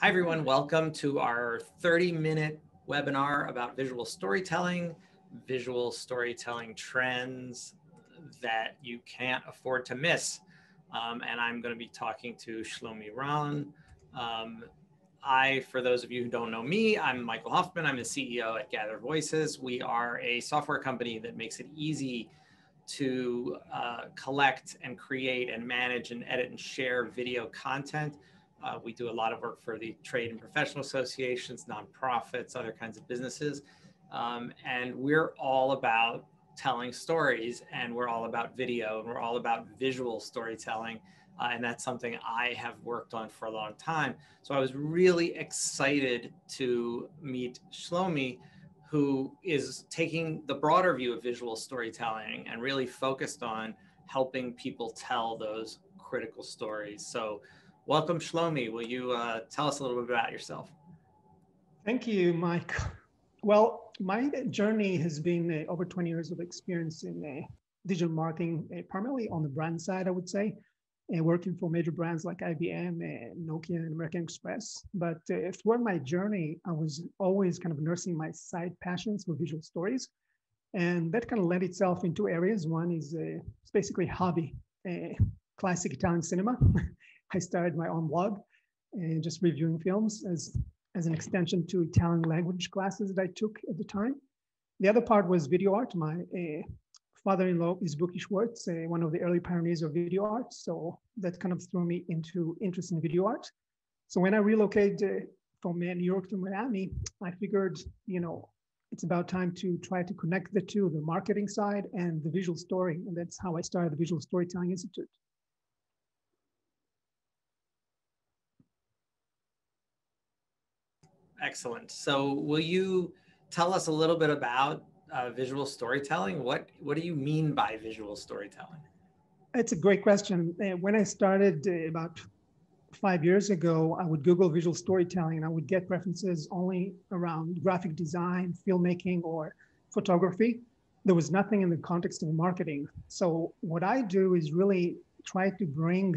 Hi, everyone. Welcome to our 30-minute webinar about visual storytelling trends that you can't afford to miss. And I'm going to be talking to Shlomi Ron. For those of you who don't know me, I'm Michael Hoffman. I'm the CEO at Gather Voices. We are a software company that makes it easy to collect and create and manage and edit and share video content. We do a lot of work for the trade and professional associations, nonprofits, other kinds of businesses. And we're all about telling stories, and we're all about video, and we're all about visual storytelling. And that's something I have worked on for a long time. So I was really excited to meet Shlomi, who is taking the broader view of visual storytelling and really focused on helping people tell those critical stories. So welcome, Shlomi. Will you tell us a little bit about yourself? Thank you, Mike. Well, my journey has been over 20 years of experience in digital marketing, primarily on the brand side, I would say, working for major brands like IBM, Nokia, and American Express. But throughout my journey, I was always kind of nursing my side passions for visual stories. And that kind of led itself in two areas. One is it's basically hobby, classic Italian cinema. I started my own blog and just reviewing films as an extension to Italian language classes that I took at the time. The other part was video art. My father-in-law is Buki Schwartz, one of the early pioneers of video art. So that kind of threw me into interest in video art. So when I relocated from New York to Miami, I figured, it's about time to try to connect the two, the marketing side and the visual story. And that's how I started the Visual Storytelling Institute. Excellent. So will you tell us a little bit about visual storytelling? What do you mean by visual storytelling? It's a great question. When I started about 5 years ago, I would Google visual storytelling and I would get references only around graphic design, filmmaking, or photography. There was nothing in the context of marketing. So what I do is really try to bring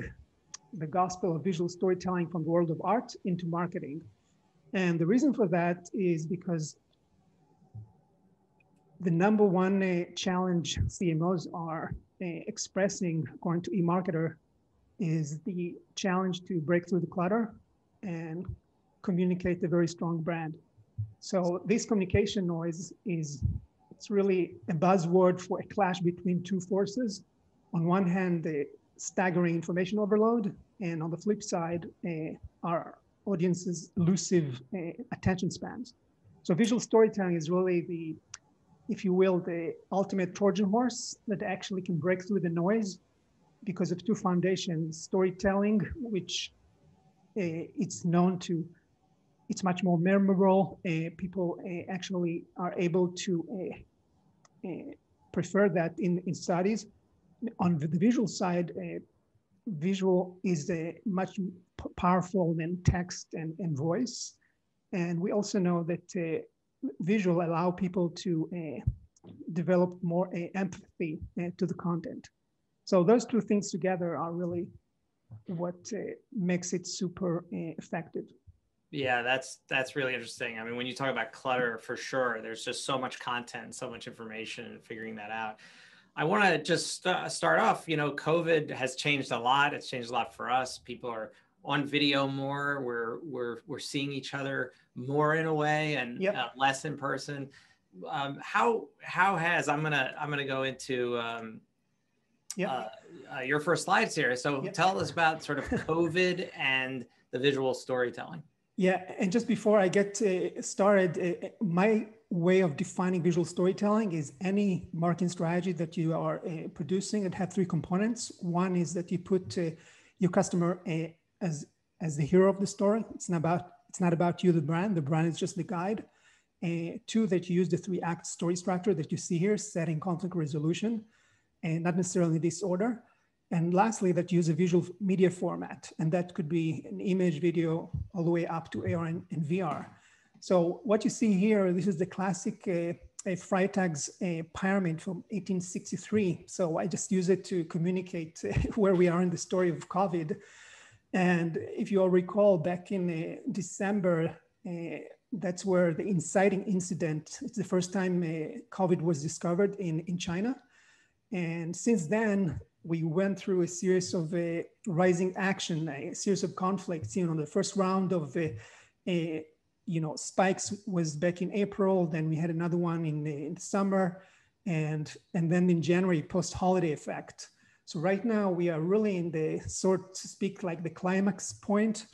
the gospel of visual storytelling from the world of art into marketing. And the reason for that is because the number one challenge CMOs are expressing, according to eMarketer, is the challenge to break through the clutter and communicate a very strong brand. So this communication noise it's really a buzzword for a clash between two forces. On one hand, the staggering information overload, and on the flip side, our audience's elusive attention spans. So visual storytelling is really if you will, the ultimate Trojan horse that actually can break through the noise because of two foundations: storytelling, which it's known to, it's much more memorable. People actually are able to prefer that in studies. On the visual side, visual is much powerful than text and voice. And we also know that visual allow people to develop more empathy to the content. So those two things together are really what makes it super effective. Yeah, that's really interesting. I mean, when you talk about clutter, for sure, there's just so much content, so much information, and figuring that out. I want to just start off, COVID has changed a lot. It's changed a lot for us. People are on video more. We're seeing each other more in a way, and less in person. How has I'm gonna go into your first slides here. So tell us about sort of COVID and the visual storytelling. Yeah, and just before I get started, my way of defining visual storytelling is any marketing strategy that you are producing that have three components. One is that you put your customer as the hero of the story. It's not about you, the brand. The brand is just the guide. Two, that you use the 3-act story structure that you see here: setting, conflict, resolution, and not necessarily this order. And lastly, that you use a visual media format, and that could be an image, video, all the way up to AR and VR. So what you see here, this is the classic Freytag's pyramid from 1863. So I just use it to communicate where we are in the story of COVID. And if you all recall, back in December, that's where the inciting incident, it's the first time COVID was discovered in China. And since then, we went through a series of rising action, a series of conflicts. You know, the first round of spikes was back in April. Then we had another one in the summer, and then in January, post-holiday effect. So right now we are really in the, so to speak, like the climax point,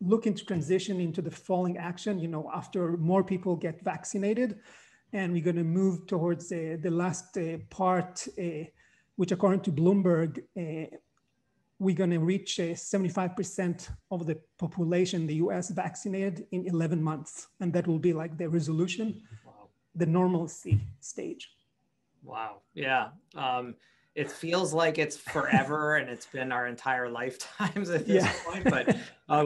looking to transition into the falling action, you know, after more people get vaccinated. And we're going to move towards the last part, which according to Bloomberg, we're going to reach 75% of the population in the US vaccinated in 11 months. And that will be like the resolution, wow, the normalcy stage. Wow. Yeah. It feels like it's forever and it's been our entire lifetimes at this point. But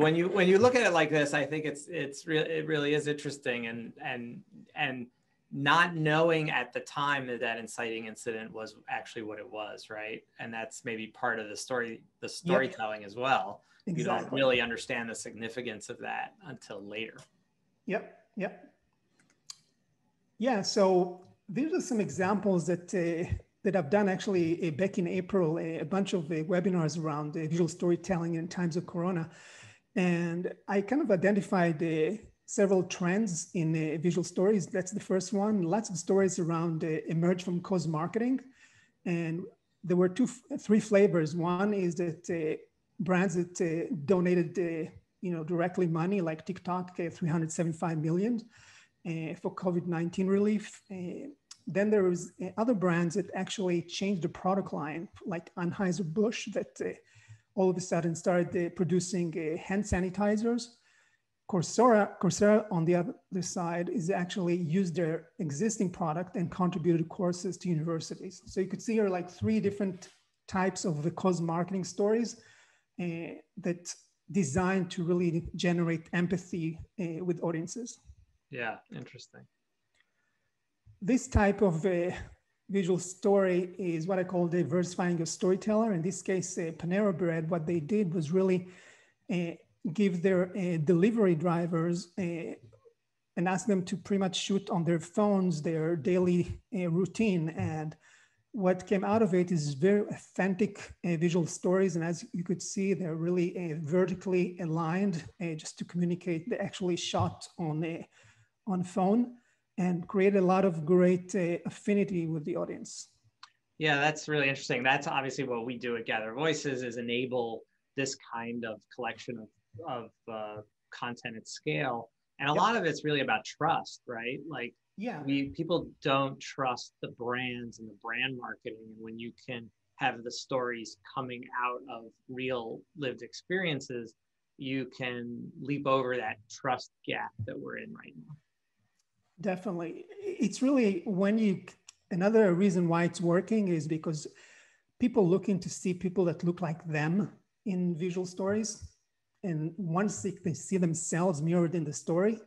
when you look at it like this, I think it really is interesting, and not knowing at the time that inciting incident was actually what it was, right? And that's maybe part of the storytelling as well. Exactly. You don't really understand the significance of that until later. Yep. Yeah. So these are some examples that I've done actually back in April, a bunch of webinars around visual storytelling in times of Corona. And I kind of identified several trends in visual stories. That's the first one. Lots of stories around emerge from cause marketing. And there were three flavors. One is that brands that donated directly money, like TikTok, 375 million for COVID-19 relief. Then there was other brands that actually changed the product line, like Anheuser-Busch, that all of a sudden started producing hand sanitizers. Coursera, on the other side, is actually used their existing product and contributed courses to universities. So you could see here like three different types of the cause marketing stories that designed to really generate empathy with audiences. Yeah, interesting. This type of visual story is what I call diversifying a storyteller. In this case, Panera Bread, what they did was really give their delivery drivers and ask them to pretty much shoot on their phones their daily routine. And what came out of it is very authentic visual stories. And as you could see, they're really vertically aligned just to communicate. They actually shot on phone and create a lot of great affinity with the audience. Yeah, that's really interesting. That's obviously what we do at Gather Voices, is enable this kind of collection of content at scale. And a lot of it's really about trust, right? Like, people don't trust the brands and the brand marketing. And when you can have the stories coming out of real lived experiences, you can leap over that trust gap that we're in right now. Definitely. It's really another reason why it's working is because people looking to see people that look like them in visual stories. And once they see themselves mirrored in the story,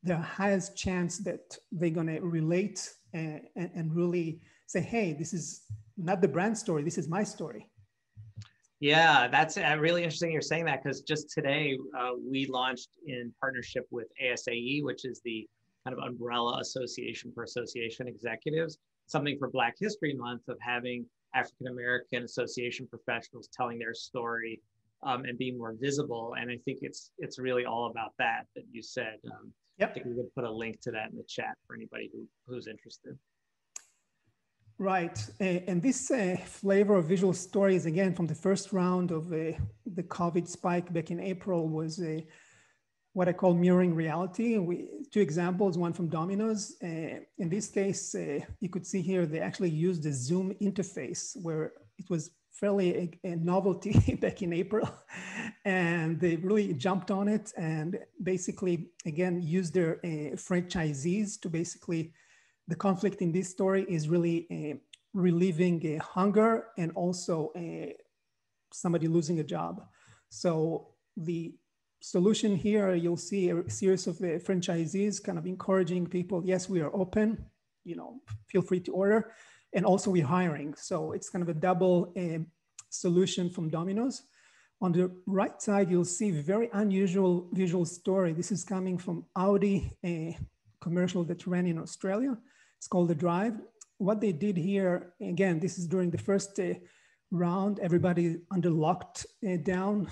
the highest chance that they're going to relate and really say, hey, this is not the brand story, this is my story. Yeah, that's really interesting you're saying that, because just today we launched in partnership with ASAE, which is the kind of umbrella association for association executives, something for Black History Month, of having African-American association professionals telling their story and being more visible. And I think it's really all about that you said. I think we would put a link to that in the chat for anybody who's interested. Right. And this flavor of visual stories, again, from the first round of the COVID spike back in April, was what I call mirroring reality. Two examples, one from Domino's. In this case, you could see here, they actually used the Zoom interface, where it was fairly a novelty back in April. And they really jumped on it and basically, again, used their franchisees to basically, the conflict in this story is really relieving hunger and also somebody losing a job. So the solution here, you'll see a series of franchisees kind of encouraging people, yes, we are open, feel free to order. And also we're hiring. So it's kind of a double solution from Domino's. On the right side, you'll see a very unusual visual story. This is coming from Audi, a commercial that ran in Australia. It's called The Drive. What they did here, again, this is during the first round, everybody under locked down,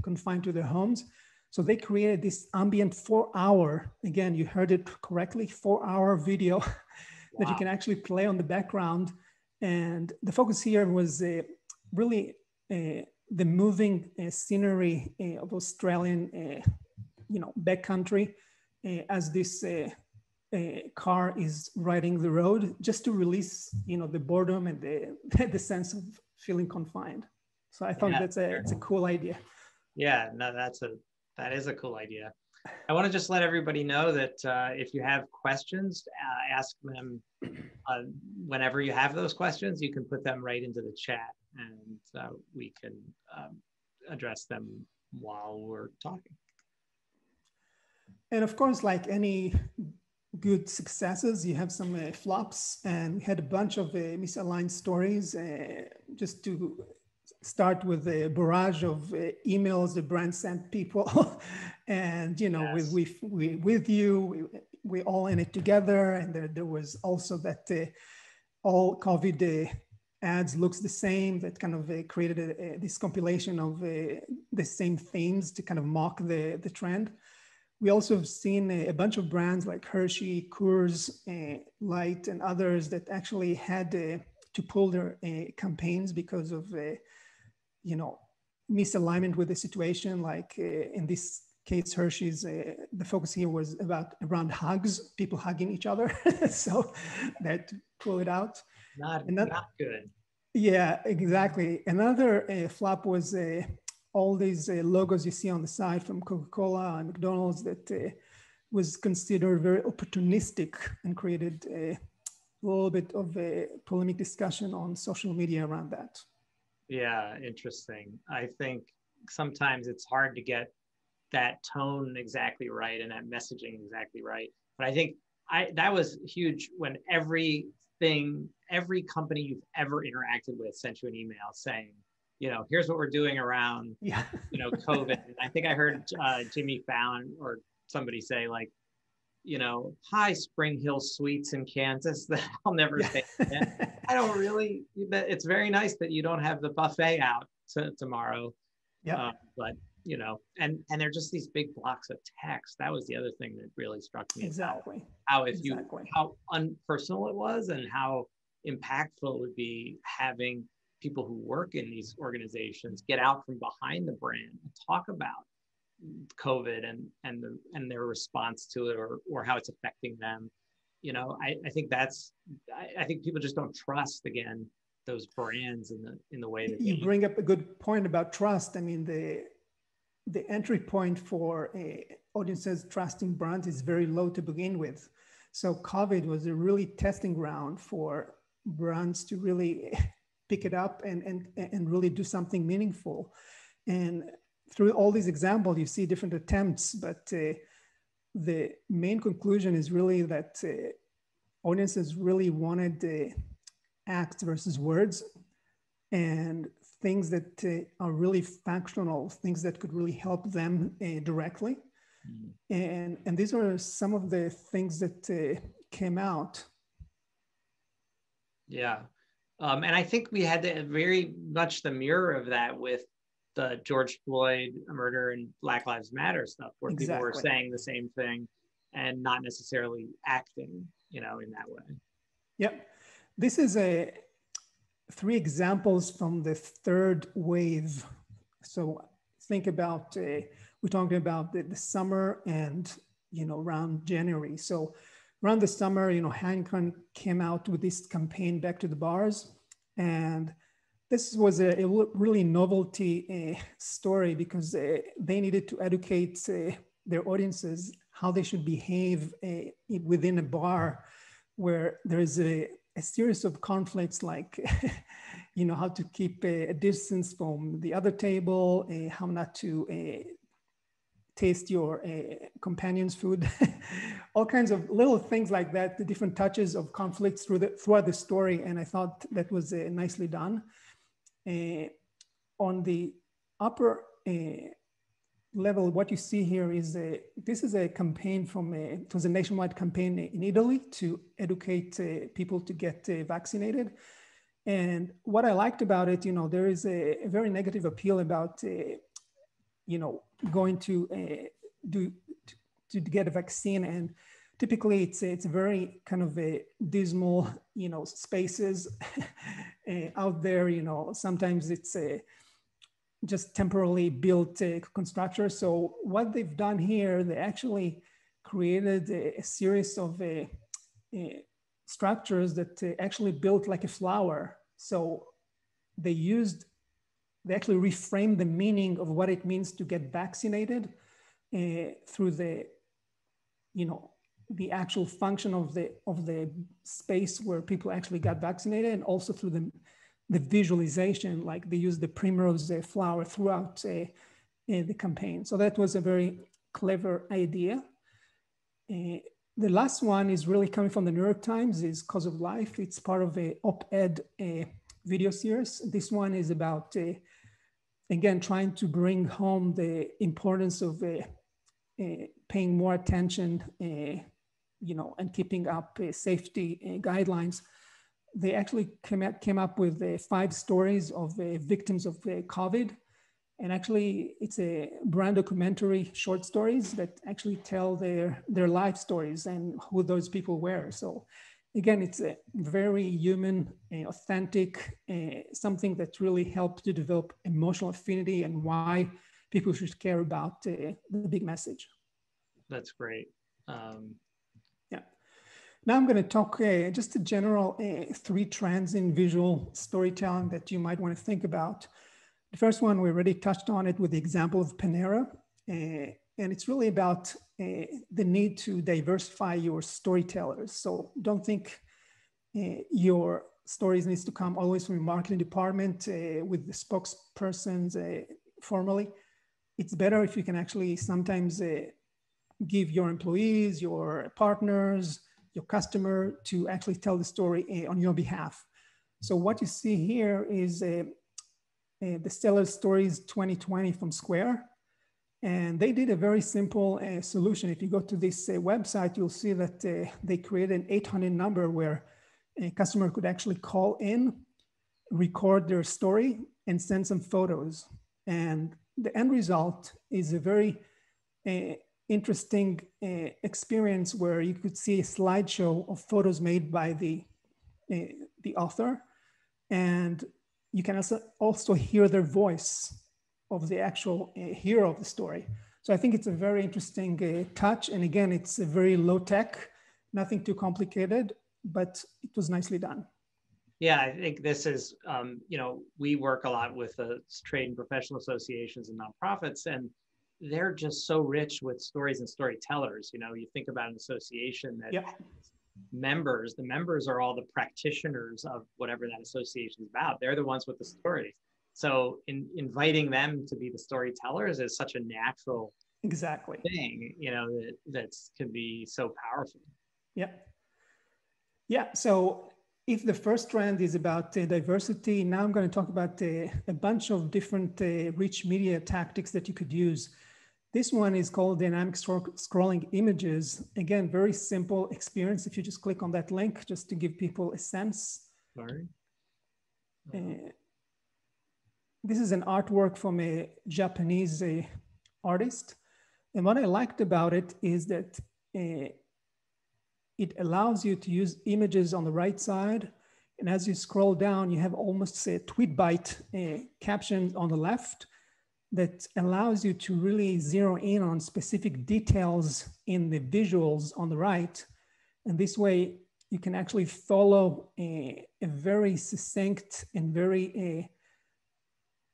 confined to their homes. So they created this ambient 4-hour, again, you heard it correctly, 4-hour video that you can actually play on the background. And the focus here was really the moving scenery of Australian, backcountry as this car is riding the road, just to release, the boredom and the sense of feeling confined. So I thought it's a cool idea. Yeah, no, that is a cool idea. I want to just let everybody know that if you have questions, ask them whenever you have those questions. You can put them right into the chat, and we can address them while we're talking. And of course, like any good successes, you have some flops, and we had a bunch of misaligned stories. Just to start with a barrage of emails the brand sent people, and yes. with you, we all in it together. And there was also that all COVID ads looks the same. That kind of created this compilation of the same themes to kind of mock the trend. We also have seen a bunch of brands like Hershey, Coors, Light, and others that actually had to pull their campaigns because of misalignment with the situation. Like in this case, Hershey's, the focus here was around hugs, people hugging each other. So that pull it out. Not good. Yeah, exactly. Another flop was all these logos you see on the side from Coca-Cola and McDonald's that was considered very opportunistic and created a little bit of a polemic discussion on social media around that. Yeah, interesting. I think sometimes it's hard to get that tone exactly right and that messaging exactly right. But I think that was huge when every company you've ever interacted with sent you an email saying, here's what we're doing around, COVID. And I think I heard Jimmy Fallon or somebody say like, hi, Spring Hill Suites in Kansas, that I'll never say again. I don't really, it's very nice that you don't have the buffet out tomorrow. Yeah. But, and they're just these big blocks of text. That was the other thing that really struck me. Exactly. How unpersonal it was and how impactful it would be having people who work in these organizations get out from behind the brand and talk about COVID and their response to it or how it's affecting them. I think I think people just don't trust, again, those brands in the way that you bring up a good point about trust. I mean, the entry point for audiences trusting brands is very low to begin with. So COVID was a really testing ground for brands to really pick it up and really do something meaningful. And through all these examples, you see different attempts, but the main conclusion is really that audiences really wanted acts versus words, and things that are really functional, things that could really help them directly. And these are some of the things that came out. Yeah. And I think we had very much the mirror of that with the George Floyd murder and Black Lives Matter stuff, where people were saying the same thing and not necessarily acting, in that way. Yep. This is 3 examples from the third wave. So think about, we're talking about the summer and, around January. So around the summer, Heineken came out with this campaign, Back to the Bars. And this was a really novelty story because they needed to educate their audiences how they should behave within a bar where there's a series of conflicts, like, how to keep a distance from the other table, how not to taste your companion's food, all kinds of little things like that, the different touches of conflicts throughout the story. And I thought that was nicely done. On the upper level, what you see here is this is a campaign it was a nationwide campaign in Italy to educate people to get vaccinated. And what I liked about it, there is a very negative appeal about, going to get a vaccine. And typically it's very kind of a dismal, spaces out there, sometimes it's just temporarily built constructor. So what they've done here, they actually created a series of structures that actually built like a flower. So they actually reframed the meaning of what it means to get vaccinated through the actual function of the space where people actually got vaccinated, and also through the visualization, like they used the primrose flower throughout the campaign. So that was a very clever idea. The last one is really coming from the New York Times, is Cause of Life. It's part of a op-ed video series. This one is about, again, trying to bring home the importance of paying more attention, and keeping up safety guidelines. They actually came up with 5 stories of victims of COVID. And actually, it's a brand documentary short stories that actually tell their life stories and who those people were. So again, it's a very human, authentic, something that really helped to develop emotional affinity and why people should care about the big message. That's great. Yeah. Now I'm going to talk just a general 3 trends in visual storytelling that you might want to think about. The first one, we already touched on it with the example of Panera. And it's really about the need to diversify your storytellers. So don't think your stories needs to come always from your marketing department with the spokespersons formally. It's better if you can actually sometimes give your employees, your partners, your customer to actually tell the story on your behalf. So what you see here is the Stellar Stories 2020 from Square. And they did a very simple solution. If you go to this website, you'll see that they created an 800 number where a customer could actually call in, record their story, and send some photos. And the end result is a very interesting experience where you could see a slideshow of photos made by the author. And you can also hear their voice of the actual hero of the story. So I think it's a very interesting touch. And again, it's a very low tech, nothing too complicated, but it was nicely done. Yeah, I think this is, we work a lot with trade and professional associations and nonprofits, and they're just so rich with stories and storytellers. You think about an association that the members are all the practitioners of whatever that association is about. They're the ones with the stories. So inviting them to be the storytellers is such a natural thing, that can be so powerful. Yeah. So if the first trend is about diversity, now I'm going to talk about a bunch of different rich media tactics that you could use. This one is called dynamic scrolling images. Again, very simple experience. If you just click on that link, just to give people a sense. Sorry. This is an artwork from a Japanese artist. And what I liked about it is that it allows you to use images on the right side. And as you scroll down, you have almost a tweet bite caption on the left that allows you to really zero in on specific details in the visuals on the right. And this way you can actually follow a very succinct and very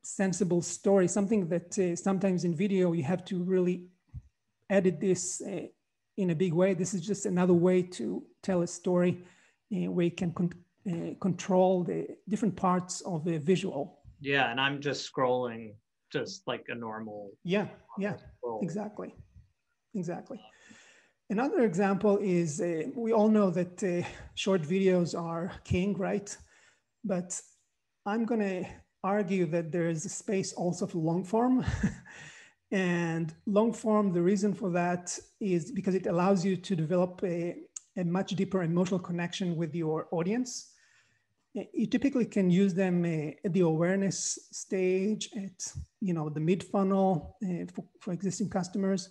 sensible story, something that sometimes in video you have to really edit this in a big way. This is just another way to tell a story where you can control the different parts of the visual. Yeah, and I'm just scrolling just like a normal. Yeah, exactly. Another example is we all know that short videos are king, right? But I'm going to argue that there is a space also for long form. And long form, the reason for that is because it allows you to develop a much deeper emotional connection with your audience. You typically can use them at the awareness stage, at the mid funnel for existing customers.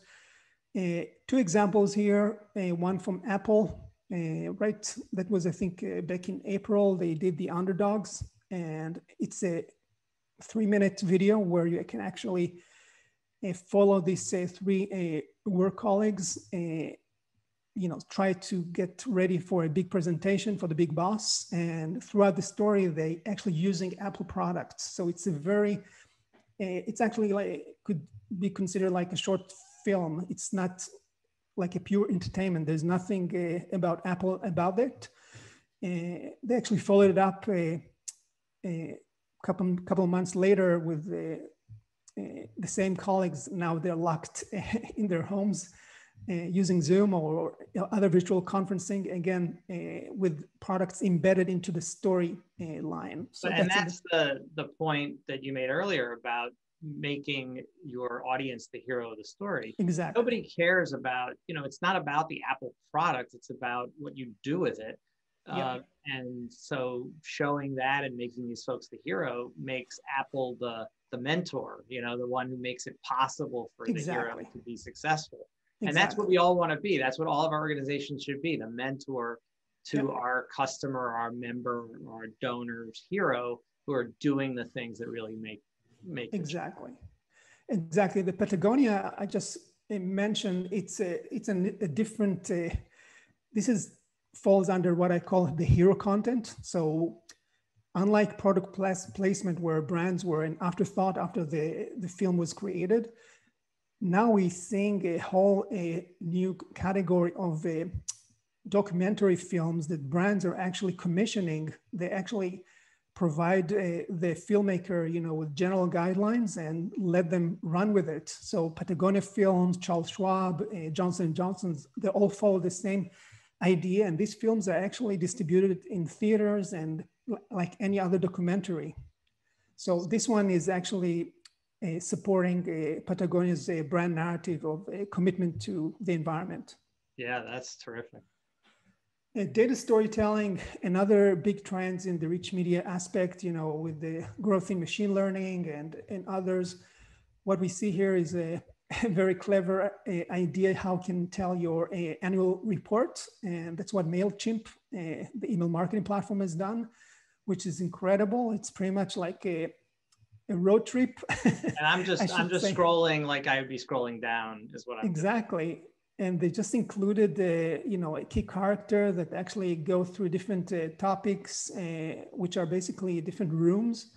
Two examples here, one from Apple, right? That was, I think, back in April, they did the underdogs, and it's a 3-minute video where you can actually follow these three work colleagues, try to get ready for a big presentation for the big boss. And throughout the story, they actually using Apple products. So it's it's actually could be considered like a short film. It's not like a pure entertainment. There's nothing about Apple about it. They actually followed it up a couple of months later with the same colleagues. Now they're locked in their homes using Zoom or other virtual conferencing, again, with products embedded into the story line. So that's the point that you made earlier about making your audience the hero of the story. Exactly. Nobody cares about, it's not about the Apple product, it's about what you do with it. And so showing that and making these folks the hero makes Apple the mentor, the one who makes it possible for the hero to be successful. And that's what we all want to be. That's what all of our organizations should be, the mentor to our customer, our member, our donors, hero, who are doing the things that really make Exactly. The Patagonia I just mentioned, it's a different, this falls under what I call the hero content. So unlike product placement where brands were an afterthought after the film was created, now we're seeing a new category of documentary films that brands are actually commissioning. They actually provide the filmmaker, with general guidelines and let them run with it. So Patagonia Films, Charles Schwab, Johnson & Johnson, they all follow the same idea. And these films are actually distributed in theaters and like any other documentary. So this one is actually supporting Patagonia's brand narrative of a commitment to the environment. Yeah, that's terrific. Data storytelling, another big trends in the rich media aspect, with the growth in machine learning and others. What we see here is a very clever idea how can tell your annual report. And that's what MailChimp, the email marketing platform, has done, which is incredible. It's pretty much like a road trip. And I'm just scrolling like I would be scrolling down is what I'm doing. And they just included, a key character that actually go through different topics, which are basically different rooms.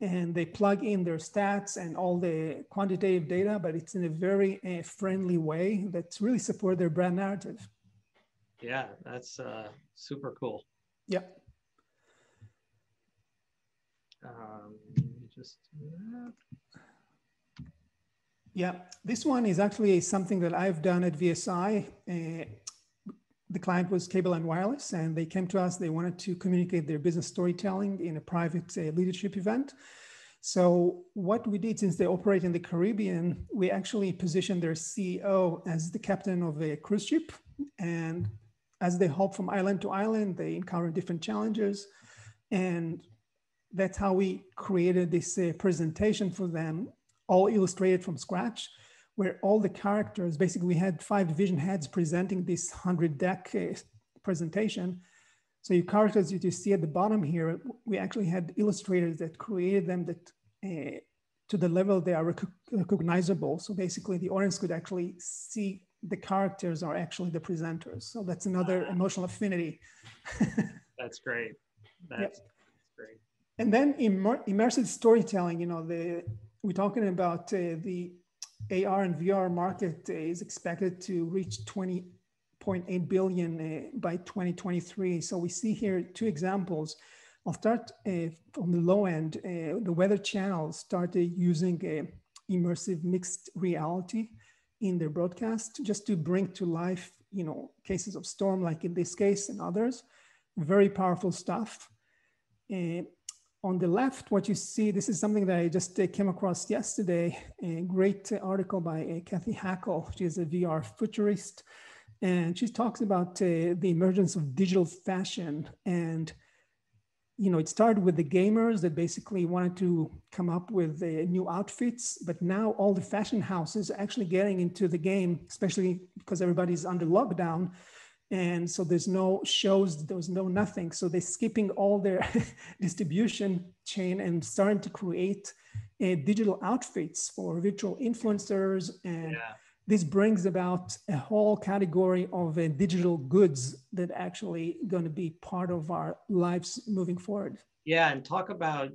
And they plug in their stats and all the quantitative data, but it's in a very friendly way that's really support their brand narrative. Yeah, that's super cool. Yep. Just do that. Yeah, this one is actually something that I've done at VSI. The client was Cable and Wireless, and they came to us. They wanted to communicate their business storytelling in a private leadership event. So what we did, since they operate in the Caribbean, we actually positioned their CEO as the captain of a cruise ship. And as they hop from island to island, they encounter different challenges. And that's how we created this presentation for them, all illustrated from scratch, where all the characters, basically we had 5 division heads presenting this 100-deck presentation. So your characters you see at the bottom here, we actually had illustrators that created them that to the level they are recognizable. So basically the audience could actually see the characters are actually the presenters. So that's another emotional affinity. That's great. That's great. And then immersive storytelling, we're talking about the AR and VR market is expected to reach 20.8 billion by 2023. So we see here 2 examples. I'll start from the low end. The Weather Channel started using immersive mixed reality in their broadcast just to bring to life, cases of storm, like in this case and others. Very powerful stuff. on the left, what you see, this is something that I just came across yesterday, a great article by Kathy Hackle. She's a VR futurist, and she talks about the emergence of digital fashion. And, it started with the gamers that basically wanted to come up with new outfits, but now all the fashion houses are actually getting into the game, especially because everybody's under lockdown. And so there's no shows, there's no nothing. So they're skipping all their distribution chain and starting to create digital outfits for virtual influencers. And this brings about a whole category of digital goods that actually going to be part of our lives moving forward. Yeah, and talk about,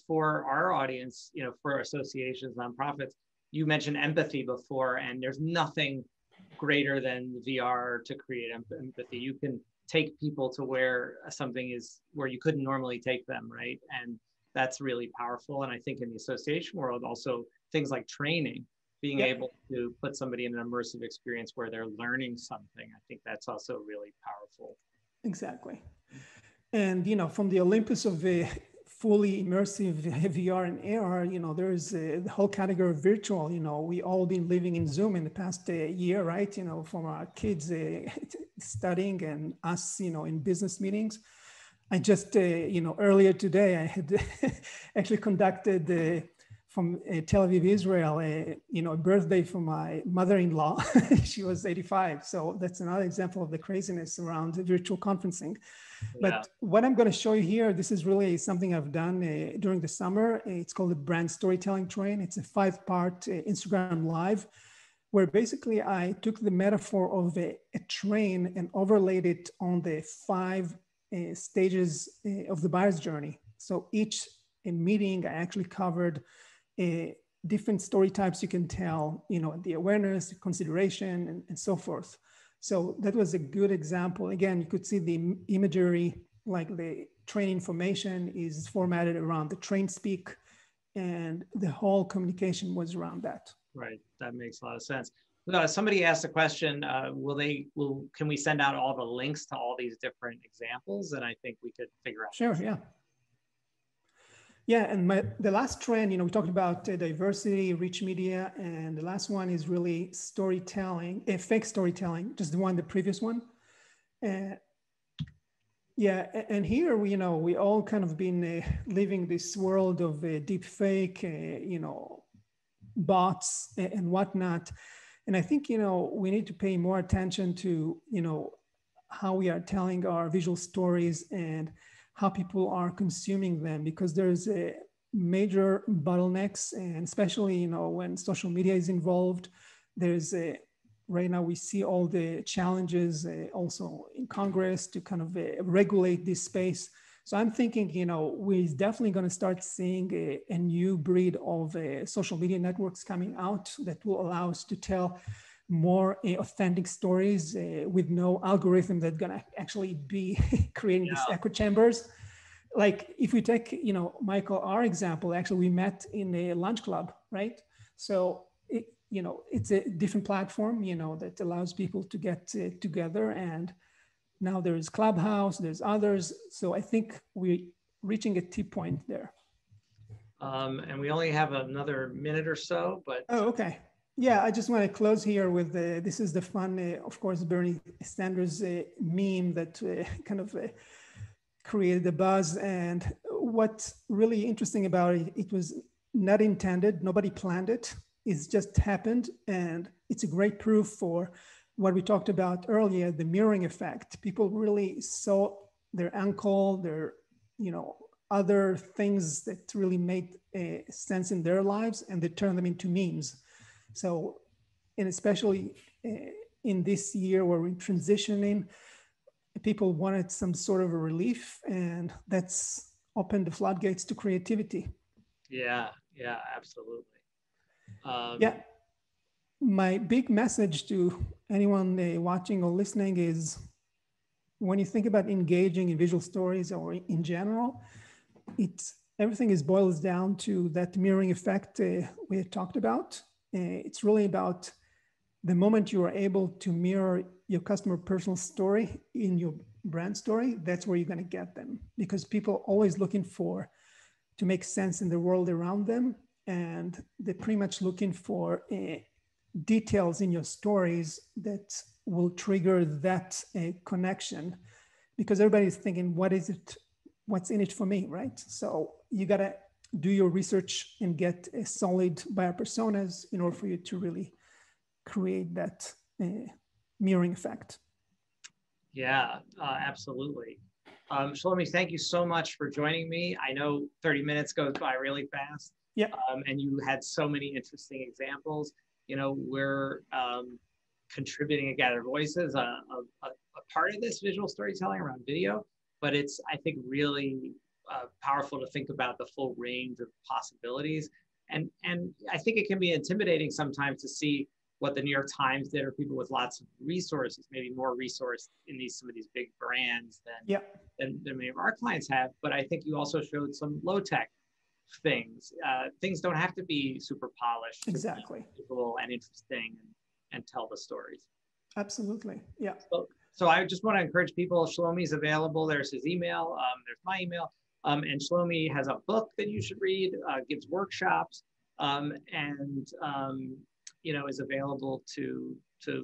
for our audience, for associations, nonprofits, you mentioned empathy before, and there's nothing greater than VR to create empathy. You can take people to where something is where you couldn't normally take them, right? And that's really powerful. And I think in the association world, also things like training, being able to put somebody in an immersive experience where they're learning something, I think that's also really powerful. Exactly. And, from the Olympus of fully immersive VR and AR, there's the whole category of virtual. We all been living in Zoom in the past year, right? From our kids studying and us, in business meetings. I just, earlier today, I had actually conducted from Tel Aviv, Israel, a birthday for my mother-in-law. She was 85. So that's another example of the craziness around virtual conferencing. But what I'm going to show you here, this is really something I've done during the summer. It's called the Brand Storytelling Train. It's a 5-part Instagram Live, where basically I took the metaphor of a train and overlaid it on the 5 stages of the buyer's journey. So each meeting, I actually covered different story types you can tell, the awareness, the consideration, and so forth. So that was a good example. Again, you could see the imagery, like the train information is formatted around the train speak, and the whole communication was around that. Right, that makes a lot of sense. Somebody asked a question, can we send out all the links to all these different examples? And I think we could figure out. Sure, yeah. Yeah, and the last trend, we talked about diversity, rich media, and the last one is really storytelling, fake storytelling, just the previous one. Yeah, and here we all kind of been living this world of deep fake, bots and whatnot. And I think, we need to pay more attention to, how we are telling our visual stories and how people are consuming them, because there's a major bottlenecks, and especially, when social media is involved, there's right now we see all the challenges also in Congress to kind of regulate this space. So I'm thinking, we're definitely going to start seeing a new breed of social media networks coming out that will allow us to tell more authentic stories with no algorithm that's going to actually be creating these echo chambers. Like if we take, Michael, our example, actually we met in a lunch club, right? So, it's a different platform, that allows people to get together. And now there's Clubhouse, there's others. So I think we're reaching a tip point there. And we only have another minute or so, but. Oh, okay. Yeah, I just want to close here with this is the fun, of course, Bernie Sanders meme that kind of created the buzz. And what's really interesting about it, it was not intended. Nobody planned it. It's just happened. And it's a great proof for what we talked about earlier, the mirroring effect. People really saw their uncle, their, other things that really made sense in their lives, and they turned them into memes. So, and especially in this year where we're transitioning, people wanted some sort of a relief, and that's opened the floodgates to creativity. Yeah, absolutely. Yeah. My big message to anyone watching or listening is when you think about engaging in visual stories or in general, everything boils down to that mirroring effect we had talked about. It's really about the moment you are able to mirror your customer personal story in your brand story, that's where you're going to get them, because people are always looking for to make sense in the world around them. And they're pretty much looking for details in your stories that will trigger that connection, because everybody's thinking, what is it? What's in it for me, right? So you got to do your research and get a solid buyer personas in order for you to really create that mirroring effect. Yeah, absolutely. Shlomi, thank you so much for joining me. I know 30 minutes goes by really fast. Yeah. And you had so many interesting examples. You know, we're contributing at Gather Voices, a part of this visual storytelling around video, but it's, I think, really powerful to think about the full range of possibilities. And I think it can be intimidating sometimes to see what the New York Times did, or people with lots of resources, maybe more resource in some of these big brands than many of our clients have. But I think you also showed some low-tech things. Things don't have to be super polished. Exactly. Cool and interesting and tell the stories. Absolutely. Yeah. So I just want to encourage people. Shlomi's available. There's his email. There's my email. And Shlomi has a book that you should read, gives workshops, you know, is available to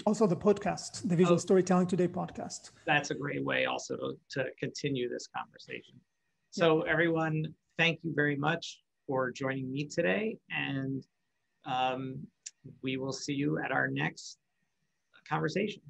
also the podcast, the Visual Storytelling Today podcast. That's a great way also to continue this conversation. So everyone, thank you very much for joining me today, and we will see you at our next conversation.